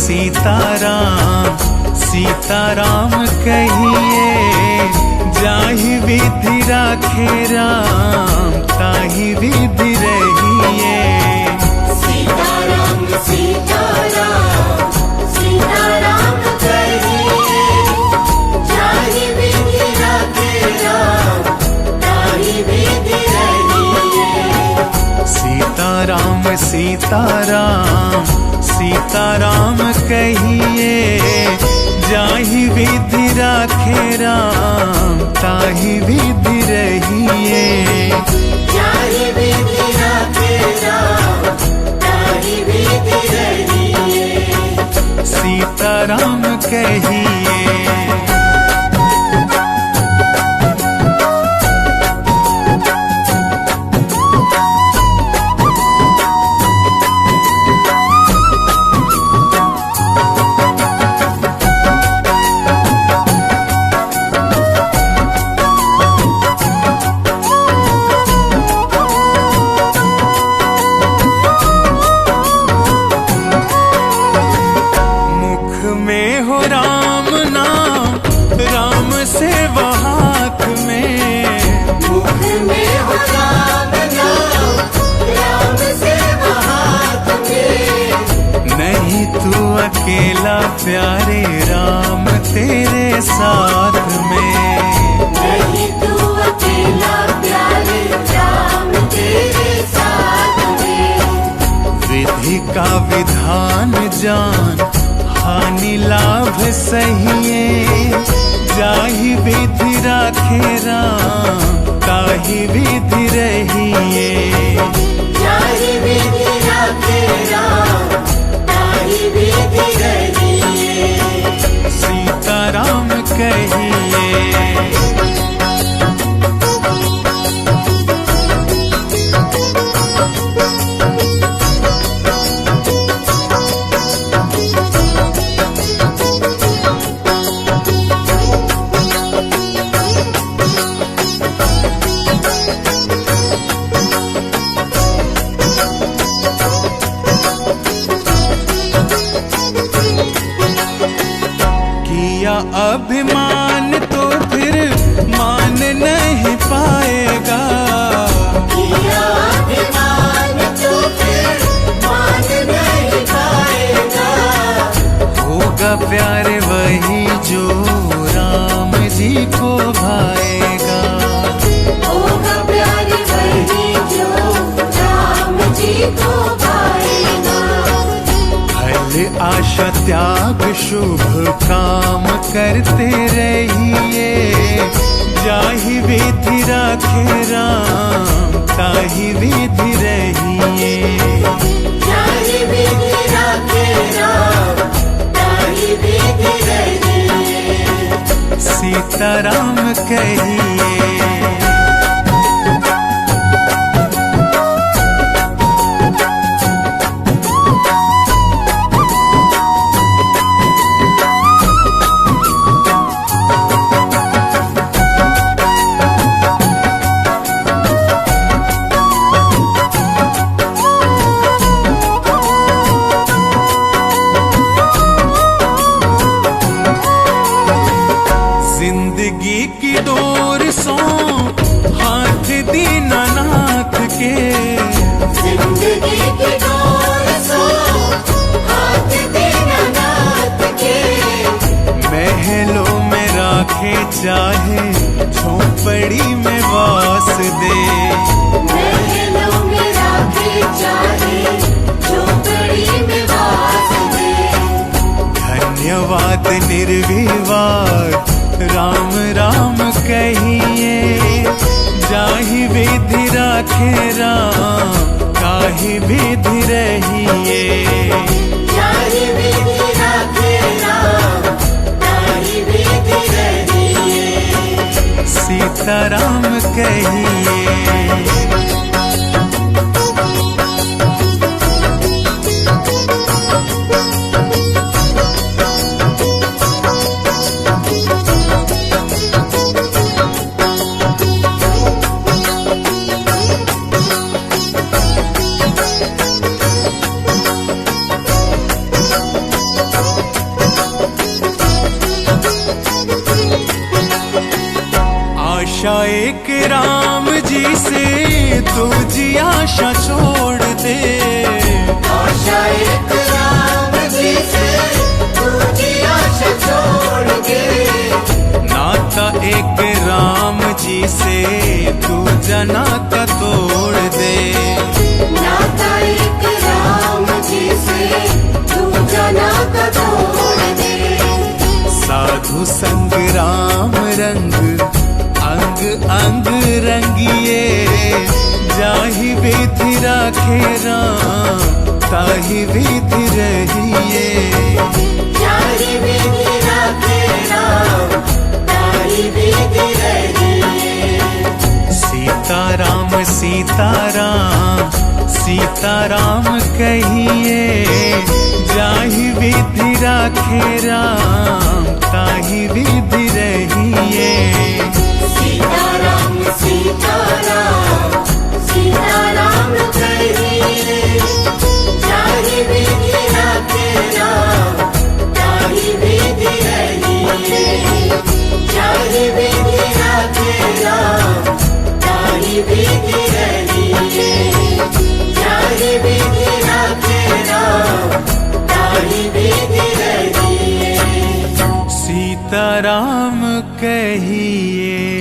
सीताराम सीताराम कहिए, जाहि विधि राखे राम ताहि विधि रहिए। सीताराम सीताराम सीताराम कहिए, जाहि विधि राखे राम ताहि विधि रहिए। सीताराम सीताराम सीताराम कहिए, जाहि विधि राखे राम ताहि विधि रहिए। जाहि विधि राखे राम ताहि विधि रहिए। सीताराम कहिए। में हो राम नाम, राम से वो हाथ में। मुख में हो राम नाम, राम से वो हाथ में। नहीं तू अकेला प्यारे राम तेरे साथ में। नहीं तू अकेला प्यारे राम तेरे साथ में। विधि का विधान जान हानि लाभ सहिए, जाहि विधि राखे राम ताहि विधि रहिए। जाहि विधि राखे राम ताहि विधि रहिए। सीताराम कहिए। अभिमान तो फिर मान नहीं पाएगा। किया अभिमान तो फिर मान नहीं पाएगा। होगा प्यारे वही जो राम जी को भाएगा। होगा प्यारे वही जो राम जी को भाएगा। फल आशा त्याग शुभ काम करते रहिए, जाहि विधि राखे राम ताहि विधि रहिए। जाहि विधि राखे राम ताहि विधि रहिए। सीताराम कहिए। जिंदगी की डोर सो हाथ दीनानाथ के। जिंदगी की डोर सो हाथ दीनानाथ के। महलों में राखे चाहे झोपड़ी में वास दे। महलों में राखे चाहे झोपड़ी में वास दे। धन्यवाद निर्विवाद राम राम कहिए, जाहि विधि राखे राम ताहि विधि रहिए। जाहि विधि राखे राम ताहि विधि रहिए। सीताराम कहिए। एक राम जी से तुझी आशा छोड़ दे, आशा एक राम जी से तुझी आशा छोड़ दे, नाता एक राम जी से तू नाता तोड़ दे, नाता एक राम जी से तुझा नाता तोड़ दे। साधु संग राम रंग अंग अंग रंगिए, जाहि विधि राखे राम ताहि विधि रहिए, जाहि विधि राखे राम ताहि विधि रहिए। सीताराम सीताराम सीताराम कहिए, जाहि विधि राखे राम ताहि विधि रहिए, सीताराम सीताराम सीताराम कहिए, जाहि विधि राखे राम ताहि विधि रहिए, जाहि विधि राखे राम ताहि विधि रहिए, जाहि विधि राखे राम ताहि विधि रहिए। सीताराम कहिए।